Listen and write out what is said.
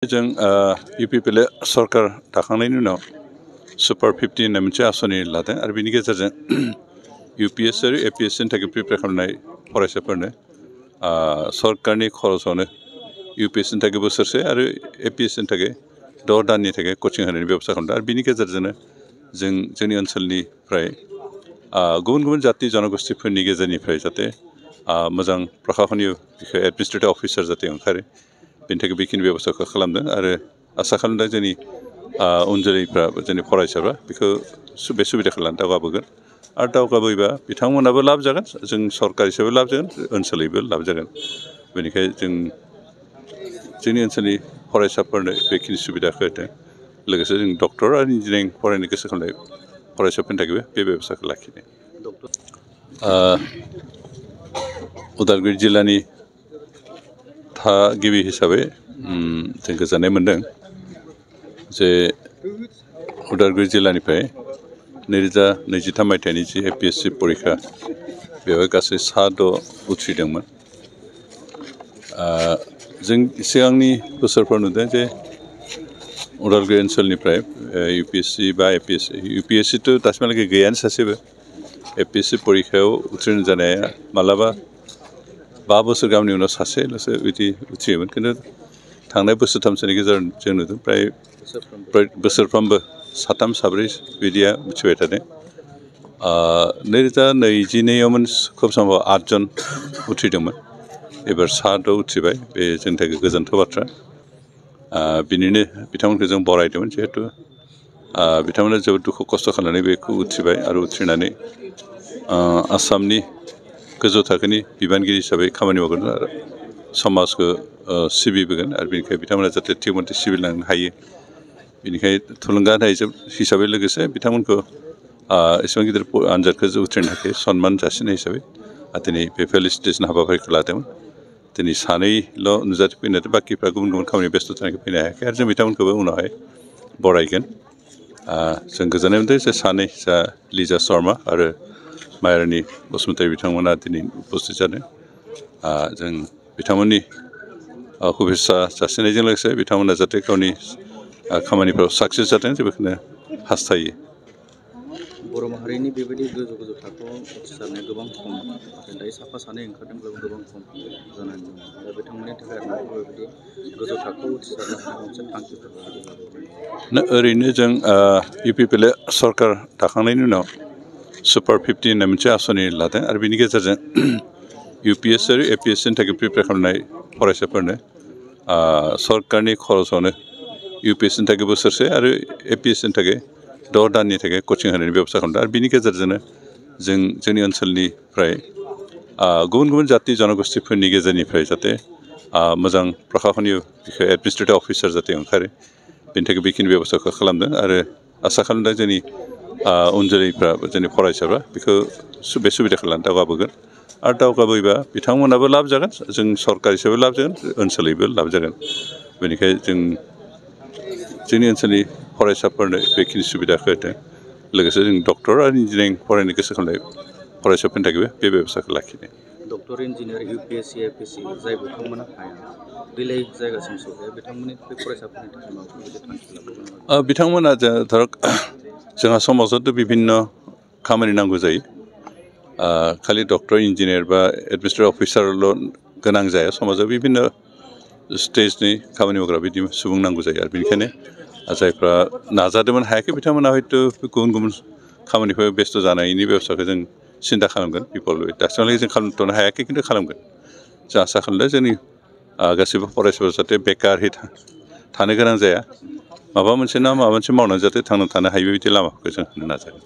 जों UPPL सरकार दाखांनायनि उनाव सुपार 50 होननाय मोनसे आसनि लादों आरो बेनि गेजेरजों UPSC आरो APSC नि थाखाय प्रिपेयार खालामनाय फरायसाफोरनो सरकारनि खरसावनो UPSC नि थाखाय बोसोरसे आरो APSC नि थाखाय 6 दाननि थाखाय कचिं होनायनि बेबस्था खालामदों आरो बेनि गेजेरजोंनो जोंनि ओनसोलनिफ्राय गुबुन गुबुन जाति जनगोष्ठीफोरनि गेजेरनिफ्राय जाहाथे मोजां प्रशासनिक एडमिनिस्ट्रेटिभ अफिसार जाहाथे ओंखारो बेनि थाखाय बेखिनि बेबस्थाखौ खालामदों आरो आसा खालामदों जोंनि उन जोलैफ्रा जोंनि फरायसाफ्रा बेखौ बे सुबिदाखौ लानो दावगाबोगोन आरो दावगाबोयोबा बिथांमोनाबो लाब जागोन जों सरकार हिसाबै लाब जागोन ओनसोलैबो लाब जागोन बेनिखायनो जोंनि ओनसोलनि फरायसाफोरनो बेखिनि सुबिदाखौ होदों लोगोसे जों डक्टर आरो इन्जिनियारिं फरायनो गोसो खालामनाय फरायसाफोरनि थाखायबो बे बेबस्थाखौ लाखिदों। उदालगुरि जिल्लानि थागिबि हिसाबै जों गोजोननाय मोन्दों जे उदालगुरि जिल्लानिफ्राय 2023 मायथाइनि जि APSC परिखा बेवहाय गासै 6 उथ्रिदोंमोन। जों सिगांनि बोसोरफ्राव नुदों जे उदालगुरि ओनसोलनिफ्राय UPSC बा UPSC थ' दासिमहालागै गैयानो सासेबो APSC परिखायाव उथ्रिनो जानाया मालाबा 5 बोसोर गाहामनि उनाव सासेल'सो बिदि उथ्रियोमोन खिन्थु थांनाय बोसोरथामसोनि गेजेराव जों नुदों फ्राय बोसोरफ्रोमबो 3 4 बिदिया उथ्रिबाय थादों। 2022 खोब समाव 8 जन उथ्रिदोंमोन एबार 6 उथ्रिबाय बे जोंनि थाखाय गोजोनथाव बाथ्रा बिनिनो बिथांमोनखौ जों बरायदोंमोन जिहेथु बिथांमोना जोबोद दुखु खस्थ' खालामनानै बेखौ उथ्रिबाय आरो उथ्रिनानै आसामनि गोजौ थाखोनि बिबानगिरि हिसाबै खामानि मावगोन आरो समाजखौ सिबिबोगोन आरो बेनिखायनो बिथांमोना जाहाथे थिग मथे सिबिलांनो हायो बेनिखायनो थुलुंगा होनाय हिसाबै लोगोसे बिथांमोनखौ एसेबां गिदिर आनजादखौ उथ्रिनो थाखाय सन्मान जासिनाय हिसाबै दिनै बे फेलिसिटेसन हाबाफारिखौ लादोंमोन। दिनै 2ल' नुजाथिफैनाय बाखिफ्रा गुबुन गुबुन खामानि बेस्थ' जानायखौ फैनो हायाखै आरो जों बिथांमोनखौबो उनावहाय बरायगोन। जों गोजोननाय मोनदों जे 2 जा लिजा शर्मा आरो मायारानि बसुमतारी बिथांमोना दिनै उपस्थित जादों। जों बिथांमोननि शुभेच्छा जासिनायजों लोगोसे बिथांमोना जाहाथे गावनि खामानिफ्राव साक्सेस जाथों जों बेखौनो हास्थायो। बर' माहारिनि बेबायदि गोजौ थाखोआव उथ्रिसारनाया गोबां खम दायो साफा सानै ओंखारदोंब्लाबो गोबां खम जानानै दङ दा बिथांमोननि थाखाय माबाफोर बेबायदि गोजौ थाखोआव उथ्रिसारनो हानाय मोनसे थांखिफोर बेबायदि लादों। ओरैनो जों UPPL सरकार दाखांनायनि उनाव सुपार 50 होननाय मोनसे आसनि लादों आरो बेनि गेजेरजों UPSC आरो APSC नि थाखाय प्रिपेयार खालामनाय फरायसाफोरनो सरकारनि खरसावनो UPSC नि थाखाय बोसोरसे आरो APSC नि थाखाय 6 दाननि थाखाय कचिं होनायनि बेबस्था खालामदों आरो बेनि गेजेरजोंनो जोंनि ओनसोलनिफ्राय गुबुन गुबुन जाति जनगोष्ठीफोरनि गेजेरनिफ्राय जाहाथे मोजां प्रशासनिक एडमिनिस्ट्रेटिभ अफिसार जाहाथे ओंखारो बेनि थाखाय बेखिनि बेबस्थाखौ खालामदों आरो आसा खालामदों जोंनि उन जोलैफ्रा जोंनि फरायसाफ्रा बेखौ बे सुबिदाखौ लानो दावगाबोगोन आरो दावगाबोयोबा बिथांमोनाबो लाब जागोन जों सरकार हिसाबै लाब जागोन ओनसोलैबो लाब जागोन बेनिखायनो जोंनि ओनसोलनि फरायसाफोरनो बेखिनि सुबिदाखौ होदों लोगोसे जों डक्टर आरो इन्जिनियारिं फरायनो गोसो खालामनाय फरायसाफोरनि थाखायबो बे बेबस्थाखौ लाखिदों। डक्टर इन्जिनियार UPSC APSC जाय बिथांमोना हाया रिलाय जायगासिम सौहैया बिथांमोननि बे फरायसाफोरनि थाखाय माबाफोर बिदि थांखि लाबोगोन। बिथांमोना जोंहा समाजावथ' बिभिन्न खामानि नांगौ जायो खालि डक्टर इन्जिनियार बा एडमिनिस्ट्रेटिभ अफिसारल' गोनां जाया समाजाव बिभिन्न स्टेजनि खामानि मावग्रा बिदि सुबुं नांगौ जायो आरो बेनिखायनो जायफ्रा नाजादोंमोन हायाखै बिथांमोना हयथ' गुबुन गुबुन खामानिफोर बेस्थ' जानायनि बेबस्थाखौ जों सिन्था खालामगोन दासिमहालागै जों खालामथ'नो हायाखै खिन्थु खालामगोन जों आसा खालामदों जोंनि गासैबो फरायसाफोरा जाहाथे बेकारहै थानो गोनां जाया माबा मोनसे ना माबा मोनसे मावनानै जाहाथे थांना थानो हायो बेबायदि लामाखौ जों होनो नाजागोन।